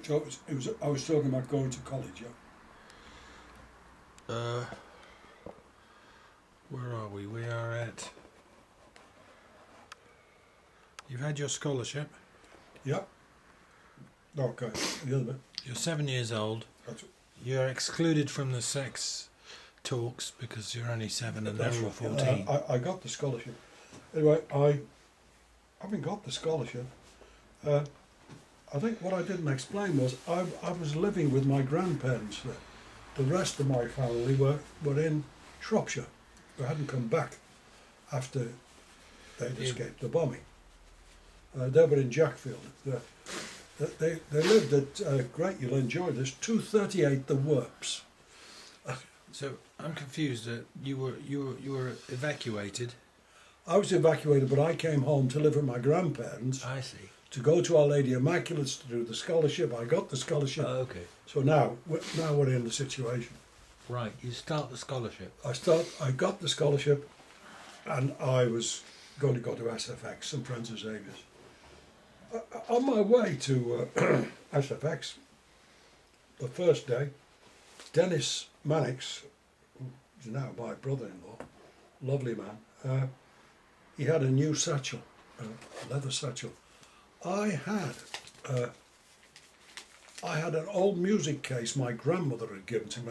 So I was talking about going to college, yeah? Where are we? We are at... You've had your scholarship. Yep. Okay, the other bit. You're 7 years old. That's it. You're excluded from the sex talks because you're only 7 and they're all 14. I got the scholarship. Anyway, having got the scholarship, I think what I didn't explain was I was living with my grandparents there. The rest of my family were in Shropshire. They hadn't come back after they'd escaped the bombing. They were in Jackfield. They lived at, great, you'll enjoy this, 238 The Worps. So I'm confused. You were evacuated. I was evacuated, but I came home to live with my grandparents. I see. To go to Our Lady Immaculate's to do the scholarship. I got the scholarship. Okay. So now we're in the situation. Right. You start the scholarship. I got the scholarship, and I was going to go to SFX, St Francis Xavier's. On my way to SFX, the first day, Dennis Mannix, who's now my brother-in-law, lovely man, he had a new satchel, a leather satchel. I had an old music case my grandmother had given to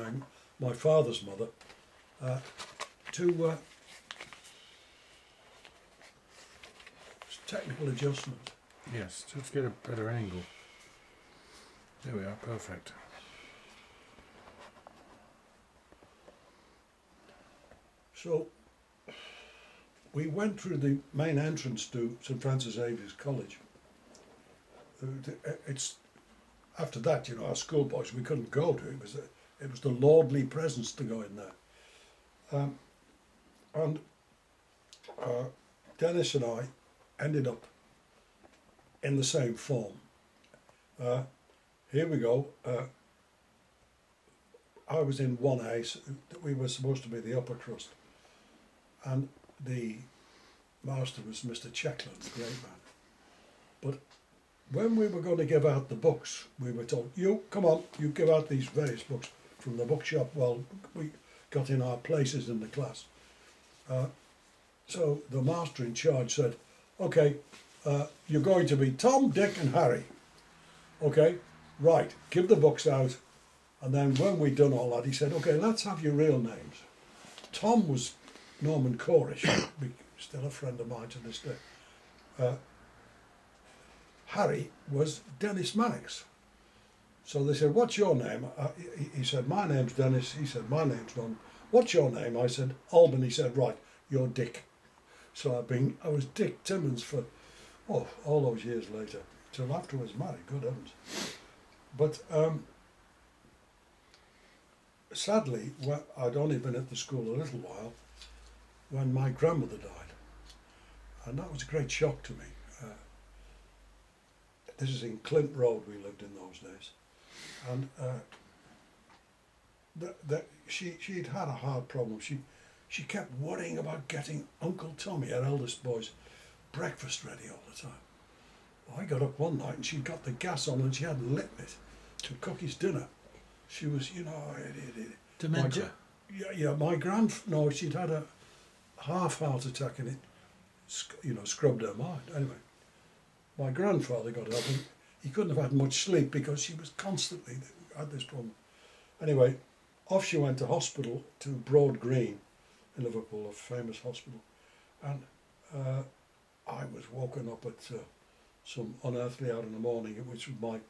my father's mother to technical adjustment. Yes, let's get a better angle. There we are, perfect. So we went through the main entrance to St Francis Xavier's College. It's after that, you know, our schoolboys, we couldn't go to it. It was the lordly presence to go in there. And Dennis and I ended up in the same form. Here we go. I was in 1A, so we were supposed to be the upper crust. And the master was Mr. Checkland, great man. But when we were going to give out the books, we were told, you, come on, you give out these various books from the bookshop while we got in our places in the class. So the master in charge said, okay, you're going to be Tom, Dick and Harry. Okay, right, give the books out. And then when we'd done all that, he said, okay, let's have your real names. Tom was Norman Corish, still a friend of mine to this day. Harry was Dennis Mannix. So they said, what's your name? He said, my name's Dennis. He said, my name's Norman. What's your name? I said, Alban. He said, right, you're Dick. So I was Dick Timmons for, all those years later, till after I was married, good heavens. But sadly, I'd only been at the school a little while when my grandmother died. And that was a great shock to me. This is in Clint Road we lived in those days. And she'd had a hard problem. She kept worrying about getting Uncle Tommy, her eldest boy's breakfast ready all the time. Well, I got up one night and she'd got the gas on and she hadn't lit it to cook his dinner. She was, you know, Dementia? No, she'd had a half-heart attack and it, scrubbed her mind. Anyway, my grandfather got up and he couldn't have had much sleep because she was constantly had this problem. Anyway, off she went to hospital, to Broad Green in Liverpool, a famous hospital. And I was woken up at some unearthly hour in the morning, which was my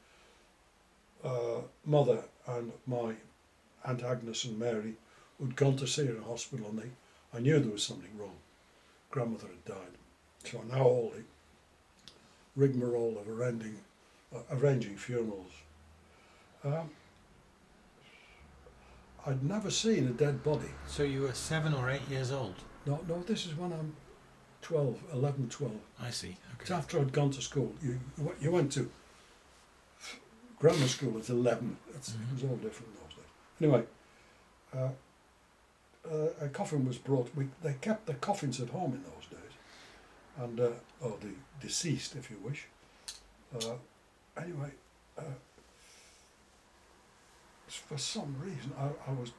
mother and my Aunt Agnes and Mary who'd gone to see her in hospital, and I knew there was something wrong. Grandmother had died. So now all the rigmarole of arranging funerals. I'd never seen a dead body. So you were 7 or 8 years old? No, this is when I'm 11, 12. I see, okay. It's after I'd gone to school. You went to grammar school at 11. It was all different in those days. Anyway, a coffin was brought. They kept the coffins at home in those days. And, or the deceased, if you wish. Anyway, for some reason, I was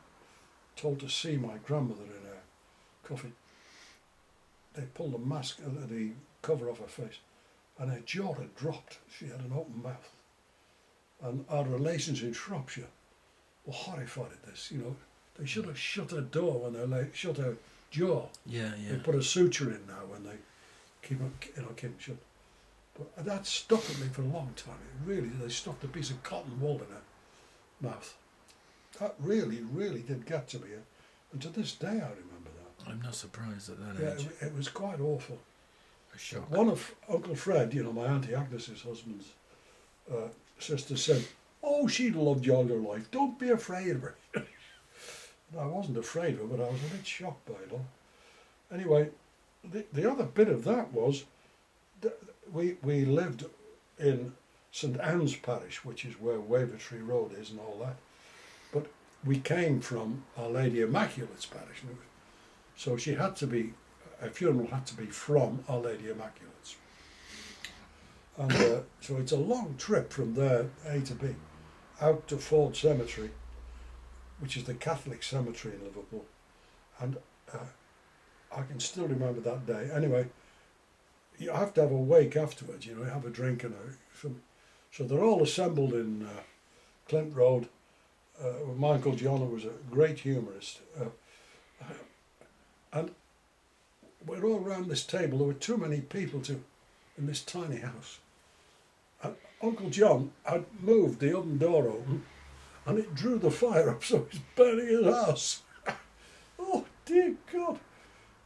told to see my grandmother in her coffin. They pulled the mask, the cover off her face, and her jaw had dropped. She had an open mouth. And our relations in Shropshire were horrified at this. You know, they should have shut her door when they shut her jaw. Yeah. They put a suture in now when they keep them shut. But that stuck with me for a long time. It really, they stuffed a piece of cotton wool in her mouth. That really, really did get to me. And to this day I remember that. I'm not surprised at that Yeah, age. it was quite awful. A shock. One of Uncle Fred, you know, my Auntie Agnes's husband's sister said, "Oh, she loved you all her life. Don't be afraid of her." And I wasn't afraid of her, but I was a bit shocked by it all. Anyway, the other bit of that was we lived in St Anne's Parish, which is where Wavertree Road is and all that. But we came from Our Lady Immaculate's parish, so she had to be, a funeral had to be from Our Lady Immaculate's. And so it's a long trip from there, A to B, out to Ford Cemetery, which is the Catholic cemetery in Liverpool. And I can still remember that day. Anyway, you have to have a wake afterwards, you know, have a drink and so they're all assembled in Clint Road. My Uncle John, who was a great humorist, and we're all around this table. There were too many people in this tiny house. And Uncle John had moved the oven door open, and it drew the fire up, so he's burning his house. Oh dear God!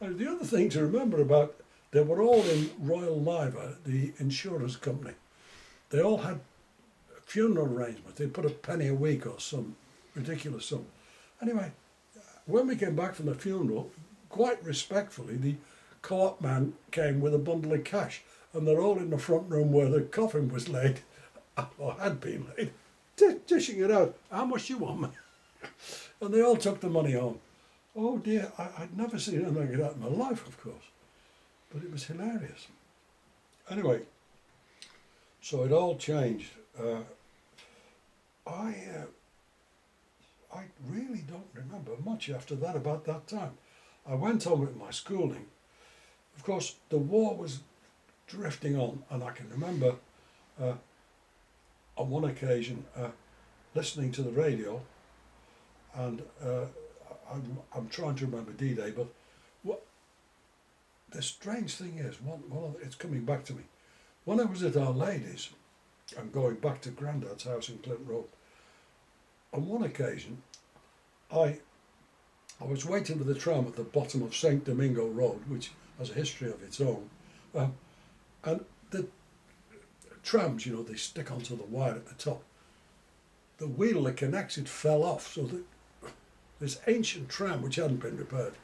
And the other thing to remember about, they were all in Royal Liver, the insurance company. They all had funeral arrangements. They put a penny a week or some ridiculous sum. Anyway, when we came back from the funeral, quite respectfully, the co-op man came with a bundle of cash, and they're all in the front room where the coffin was laid, or had been laid, dishing it out. "How much you want, man?" And they all took the money home. Oh dear, I'd never seen anything like that in my life, of course. But it was hilarious. Anyway, so it all changed. I really don't remember much after that about that time. I went on with my schooling. Of course, the war was drifting on, and I can remember on one occasion listening to the radio, and I'm trying to remember D-Day, but the strange thing is, it's coming back to me. When I was at Our Lady's, and going back to Grandad's house in Clint Road, on one occasion, I was waiting for the tram at the bottom of St Domingo Road, which has a history of its own, and the trams, you know, they stick onto the wire at the top. The wheel that connects it fell off, so that this ancient tram, which hadn't been repaired,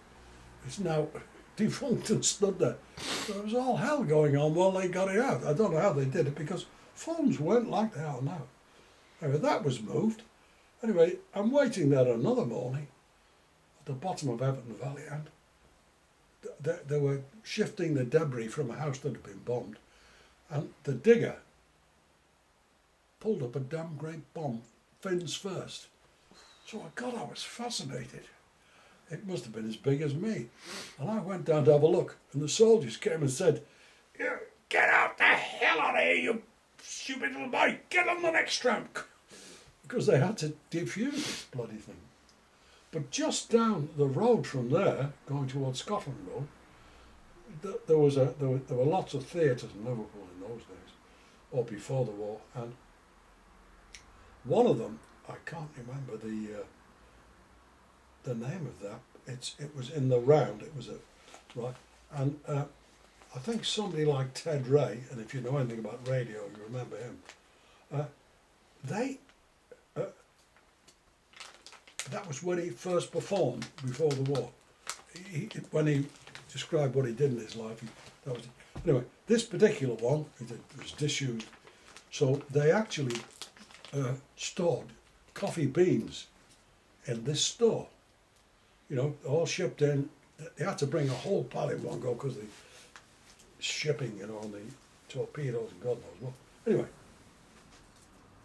is now defunct and stood there. So there was all hell going on while they got it out. I don't know how they did it, because phones weren't like they are now. Anyway, that was moved. Anyway, I'm waiting there another morning at the bottom of Everton Valley, and they were shifting the debris from a house that had been bombed, and the digger pulled up a damn great bomb, fins first. So I was fascinated. It must have been as big as me. And I went down to have a look, and the soldiers came and said, "Get out the hell out of here, you stupid little boy! Get on the next tram!" Because they had to defuse this bloody thing. But just down the road from there, going towards Scotland Road, there were lots of theatres in Liverpool in those days, or before the war, and one of them, I can't remember the name of that. It was in the Round. It was and I think somebody like Ted Ray, and if you know anything about radio, you remember him. That was when he first performed before the war. When he described what he did in his life, anyway. This particular one, it was disused, so they actually stored coffee beans in this store. You know, all shipped in. They had to bring a whole pallet in one go because the shipping, you know, on the torpedoes and God knows what. Anyway,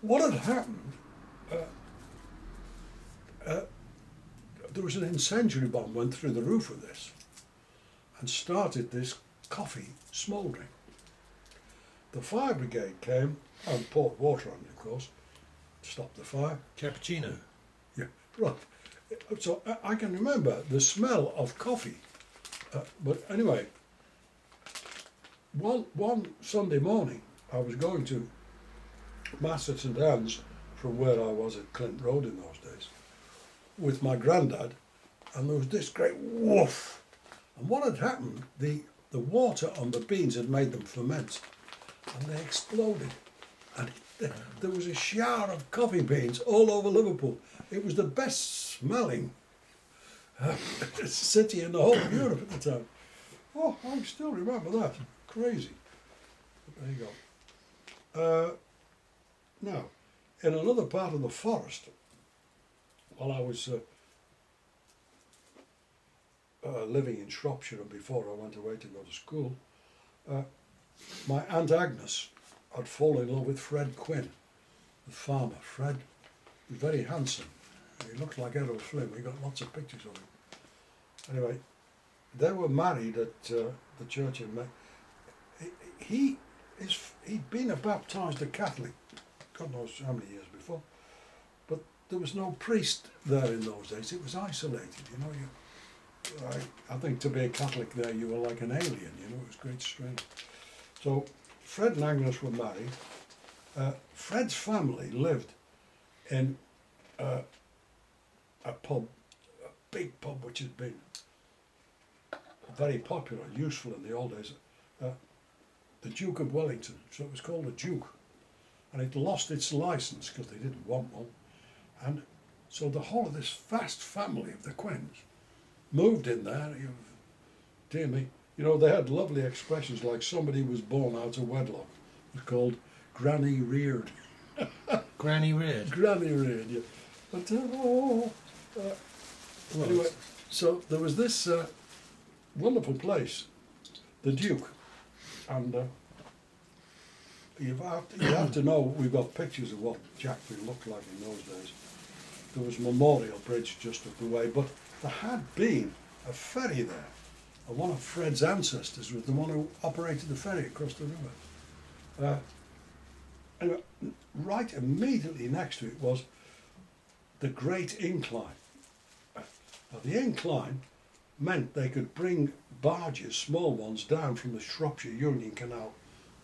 what had happened, there was an incendiary bomb went through the roof of this and started this coffee smouldering. The fire brigade came and poured water on it, of course, to stop the fire. Cappuccino. Yeah, right. So I can remember the smell of coffee. But anyway, one Sunday morning, I was going to Mass at St Anne's from where I was at Clint Road in those days with my granddad, and there was this great woof. And what had happened, the water on the beans had made them ferment, and they exploded. And there was a shower of coffee beans all over Liverpool. It was the best smelling city in the whole of Europe at the time. Oh, I still remember that. Crazy. But there you go. Now, in another part of the forest, while I was living in Shropshire and before I went away to go to school, my Aunt Agnes had fallen in love with Fred Quinn, the farmer. Fred was very handsome. He looked like Errol Flynn. We got lots of pictures of him. Anyway, they were married at the church in May. He'd been baptised a Catholic, God knows how many years before, but there was no priest there in those days. It was isolated, you know. I think to be a Catholic there, you were like an alien, you know. It was great strange. So Fred and Agnes were married. Fred's family lived in a pub, a big pub, which had been very popular, useful in the old days. The Duke of Wellington, so it was called a Duke, and it lost its license because they didn't want one, and so the whole of this vast family of the Quinns moved in there. Dear me, you know, they had lovely expressions like somebody was born out of wedlock. It was called Granny Reared. Granny reared. Granny Reared, yeah. But anyway, so there was this wonderful place, the Duke. And you have to know, we've got pictures of what Jackville looked like in those days. There was Memorial Bridge just up the way, but there had been a ferry there. And one of Fred's ancestors was the one who operated the ferry across the river. Anyway, right immediately next to it was the Great Incline. Now the incline meant they could bring barges, small ones, down from the Shropshire Union Canal,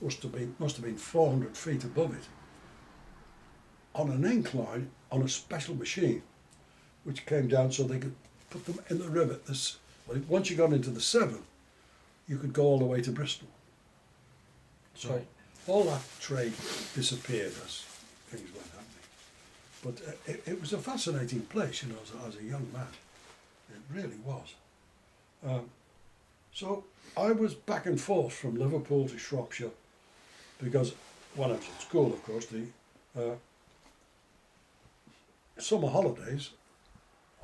must have been 400 feet above it, on an incline on a special machine, which came down so they could put them in the river. Once you got into the Severn, you could go all the way to Bristol. So Right. all that trade disappeared as things went happening. But it was a fascinating place, you know, as a young man. It really was. So I was back and forth from Liverpool to Shropshire because when I was at school, of course, the summer holidays,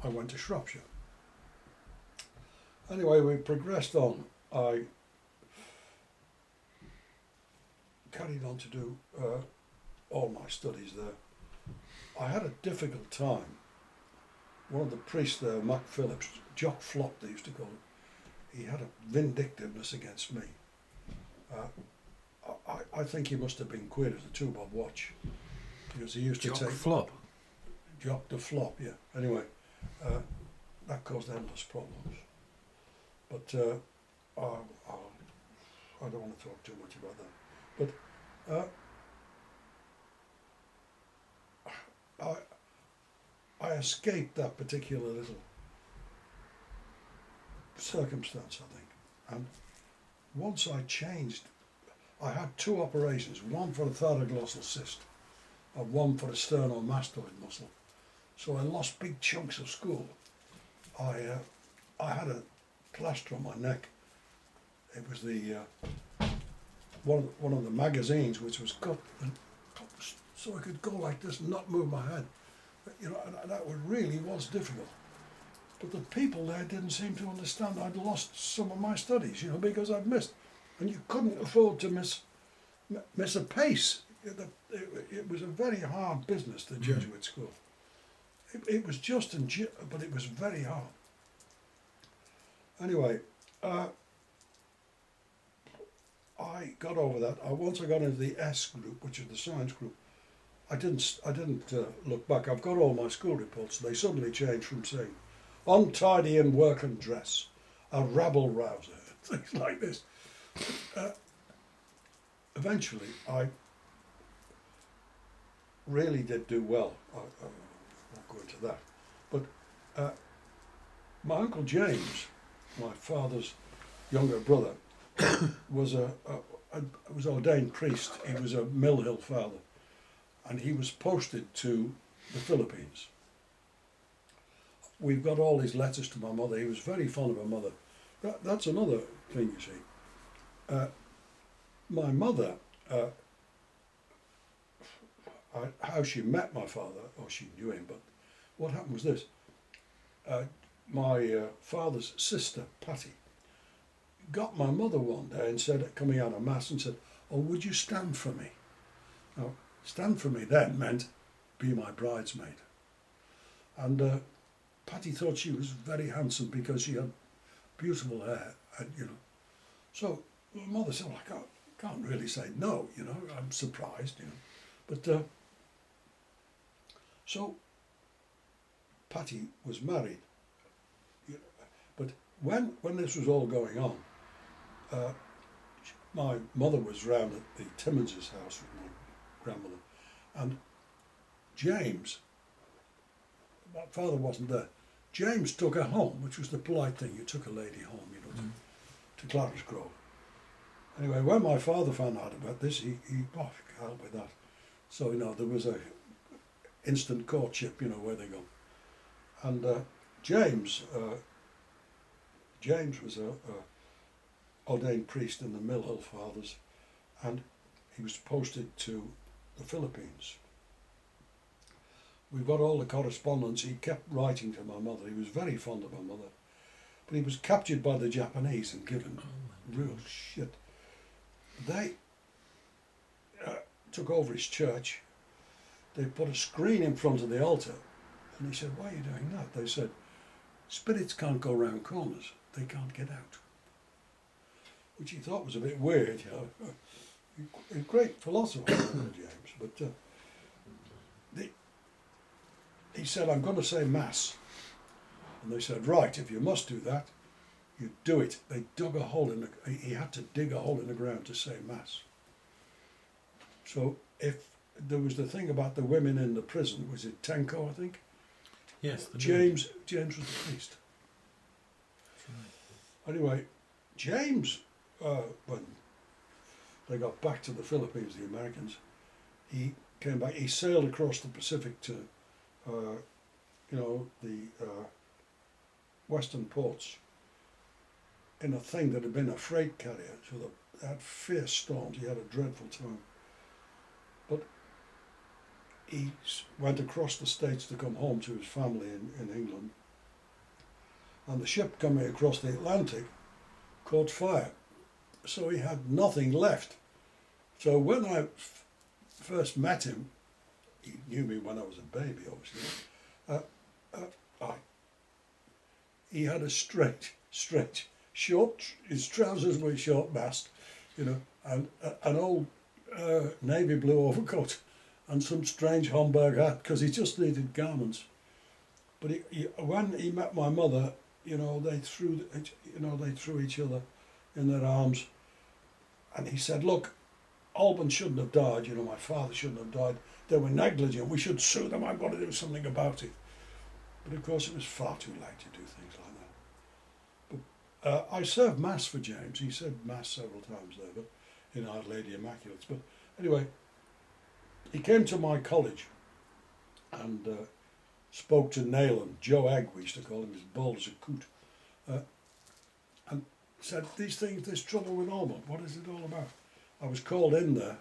I went to Shropshire. Anyway, we progressed on. I carried on to do all my studies there. I had a difficult time. One of the priests there, Mac Phillips, Jock Flop they used to call him, he had a vindictiveness against me. I think he must have been queer as a two-bob watch, because he used to Jock take... Flop. Jock the Flop, yeah. Anyway, that caused endless problems. But I don't want to talk too much about that. But I escaped that particular little circumstance, I think. And once I changed, I had two operations, one for a thyroglossal cyst and one for a sternomastoid muscle. So I lost big chunks of school. I had a plaster on my neck. It was the one of the magazines which was cut so I could go like this and not move my head. You know, and that really was difficult. But the people there didn't seem to understand I'd lost some of my studies, you know, because I'd missed. And you couldn't afford to miss a pace. It was a very hard business, the Jesuit school. it was just, but it was very hard. Anyway, I got over that. Once I got into the S group, which is the science group, I didn't look back. I've got all my school reports. They suddenly changed from saying, untidy in work and dress, a rabble rouser, things like this. Eventually, I really did do well. I won't go into that. But my Uncle James, my father's younger brother, was was ordained priest. He was a Mill Hill father, and he was posted to the Philippines. We've got all his letters to my mother. He was very fond of my mother. That's another thing, you see. My mother, how she met my father, or she knew him, but what happened was this. My father's sister, Patty, got my mother one day and said, coming out of mass, and said, "Oh, would you stand for me?" Now, stand for me then meant be my bridesmaid. And Patty thought she was very handsome because she had beautiful hair, and, you know. So my mother said, "Well, I can't really say no, you know. I'm surprised, you know." But so Patty was married. But when this was all going on, my mother was round at the Timmons' house with my grandmother, and James, my father wasn't there. James took her home, which was the polite thing. You took a lady home, you know, to Clarence Grove. Anyway, when my father found out about this, he can't help with that. So, you know, there was a instant courtship, you know, where they go. And James was a ordained priest in the Mill Hill Fathers, and he was posted to the Philippines. We've got all the correspondence. He kept writing to my mother. He was very fond of my mother, but he was captured by the Japanese and given real shit. They took over his church. They put a screen in front of the altar, and he said, "Why are you doing that?" They said, "Spirits can't go round corners. They can't get out." Which he thought was a bit weird, you know. A great philosopher, James, but he said, "I'm going to say Mass." And they said, "Right, if you must do that, you do it." They dug a hole he had to dig a hole in the ground to say Mass. So if there was the thing about the women in the prison, was it Tenko, I think? Yes. James was the priest. Right. Anyway, James, when they got back to the Philippines, the Americans, he came back. He sailed across the Pacific to, you know, the western ports in a thing that had been a freight carrier. So they had fierce storms. He had a dreadful time. But he went across the States to come home to his family in England. And the ship coming across the Atlantic caught fire. So he had nothing left. So when I first met him, he knew me when I was a baby, obviously. He had a straight, short, his trousers were short mast, you know, and an old navy blue overcoat and some strange Homburg hat, because he just needed garments. But when he met my mother, you know, they threw each other in their arms, and he said, "Look, Alban shouldn't have died, you know, my father shouldn't have died. They were negligent. We should sue them. I've got to do something about it." But of course, it was far too late to do things like that. But I served Mass for James. He said Mass several times there, but in Our Lady Immaculate. But anyway, he came to my college and spoke to Nayland, Joe Egg, we used to call him, as bald as a coot, and said, "These things, there's trouble with Alban. What is it all about?" I was called in there,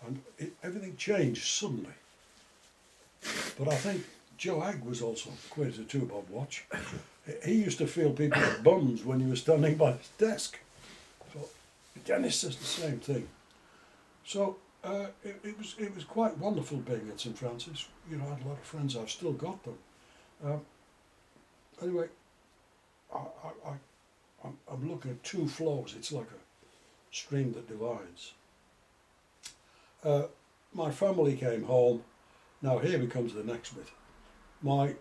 and everything changed suddenly. But I think Joe Egg was also quite a two-bob watch. He used to feel people's bums when you were standing by his desk. So Dennis says the same thing. So It was quite wonderful being at St Francis. You know, I had a lot of friends. I've still got them. Anyway, I'm looking at 2 floors. It's like a stream that divides. My family came home. Now here becomes the next bit. My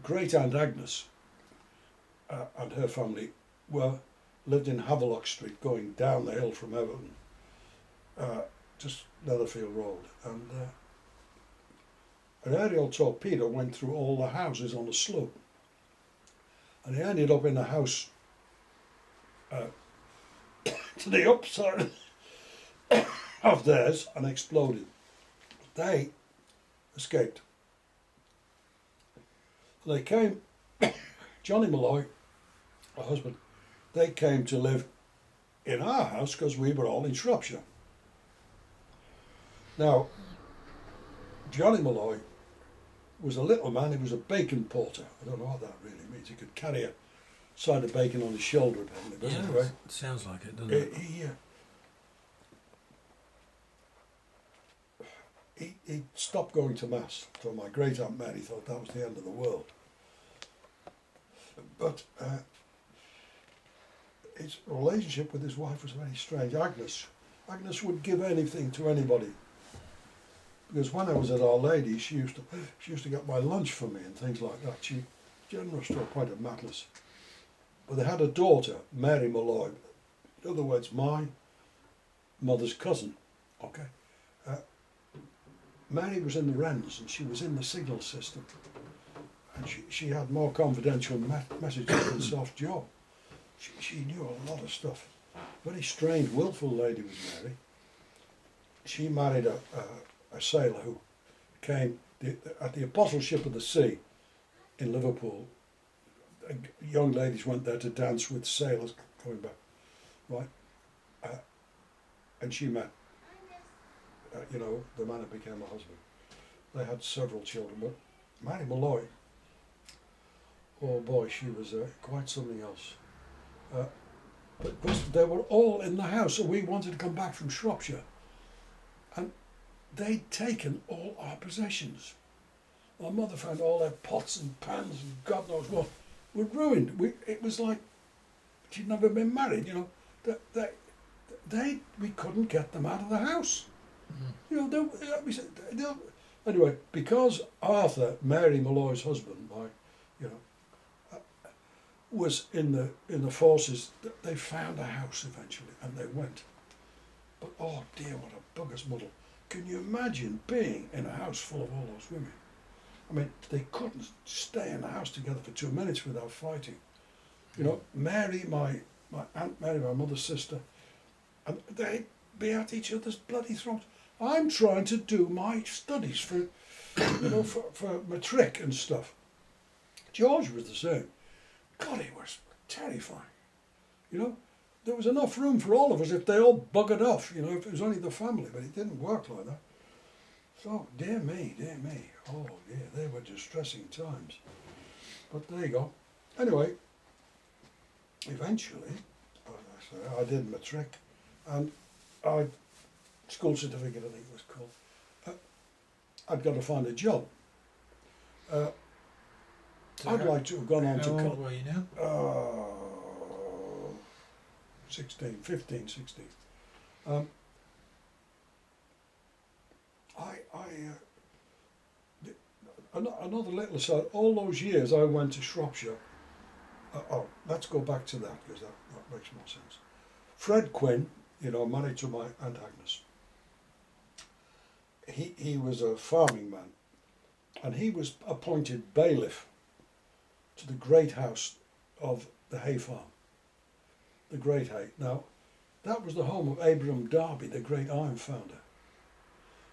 great aunt Agnes and her family lived in Havelock Street, going down the hill from Everton, just Netherfield Road, and an aerial torpedo went through all the houses on the slope, and he ended up in a house to the upside of theirs and exploded. They escaped. They came, Johnny Malloy, her husband, they came to live in our house because we were all in Shropshire. Now, Johnny Malloy was a little man. He was a bacon porter. I don't know what that really means. He could carry a side of bacon on his shoulder apparently. But anyway, it sounds like it, doesn't it? He stopped going to mass. So my great aunt Mary thought that was the end of the world. But his relationship with his wife was very strange. Agnes would give anything to anybody. Because when I was at Our Lady, she used to get my lunch for me and things like that. She generous to a point of madness. But they had a daughter, Mary Malloy. In other words, my mother's cousin. Okay. Mary was in the Wrens and she was in the signal system. And she had more confidential messages than Soft Joe. She knew a lot of stuff. Very strange, willful lady was Mary. She married a sailor who came at the Apostleship of the Sea in Liverpool. Young ladies went there to dance with sailors coming back, right? And she met, the man who became her husband. They had several children, but Mary Malloy, oh boy, she was quite something else. But they were all in the house, and we wanted to come back from Shropshire, and they'd taken all our possessions. My mother found all their pots and pans and God knows what were ruined. It was like she'd never been married, we couldn't get them out of the house. Anyway, because Arthur, Mary Malloy's husband, was in the forces, they found a house eventually, and they went. But oh dear, what a bugger's muddle! Can you imagine being in a house full of all those women? I mean, they couldn't stay in the house together for 2 minutes without fighting. Mary, my Aunt Mary, my mother's sister, and they'd be at each other's bloody throats. I'm trying to do my studies for matric and stuff. George was the same. God, he was terrifying. There was enough room for all of us if they all buggered off, if it was only the family, but it didn't work like that. So, dear me, oh dear, they were distressing times. But there you go. Anyway, eventually, I did matric, and school certificate, I think it was called. I'd got to find a job. I'd like to have gone on to college. How old were you now? 15, 16. Another little aside, all those years I went to Shropshire. Let's go back to that because that makes more sense. Fred Quinn, married to my Aunt Agnes. He was a farming man, and he was appointed bailiff to the great house of the hay farm, the Great Hay. Now, that was the home of Abraham Darby, the great iron founder.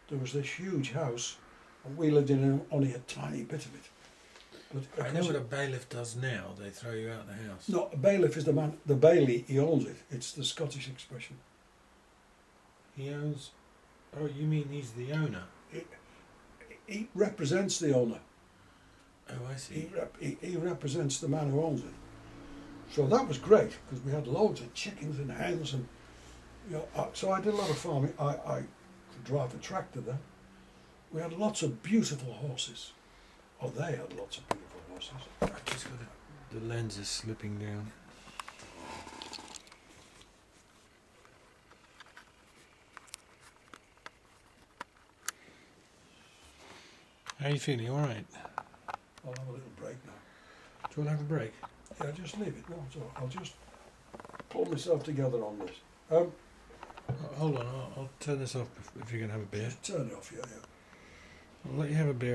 There was this huge house, and we lived in only a tiny bit of it. But I know what a bailiff does now. They throw you out of the house. No, a bailiff is the man, the bailey, he owns it. It's the Scottish expression. He owns... Oh, you mean he's the owner? He represents the owner. Oh, I see. He represents the man who owns it. So that was great, because we had loads of chickens and hens, and so I did a lot of farming. I to drive a tractor then. We had lots of beautiful horses. Oh, they had lots of beautiful horses. I just got the lens is slipping down. How are you feeling? All right? I'll have a little break now. Do you want to have a break? Yeah, just leave it. No, it's all right. I'll just pull myself together on this. Hold on, I'll turn this off if you're going to have a beer. Just turn it off, yeah. I'll let you have a beer.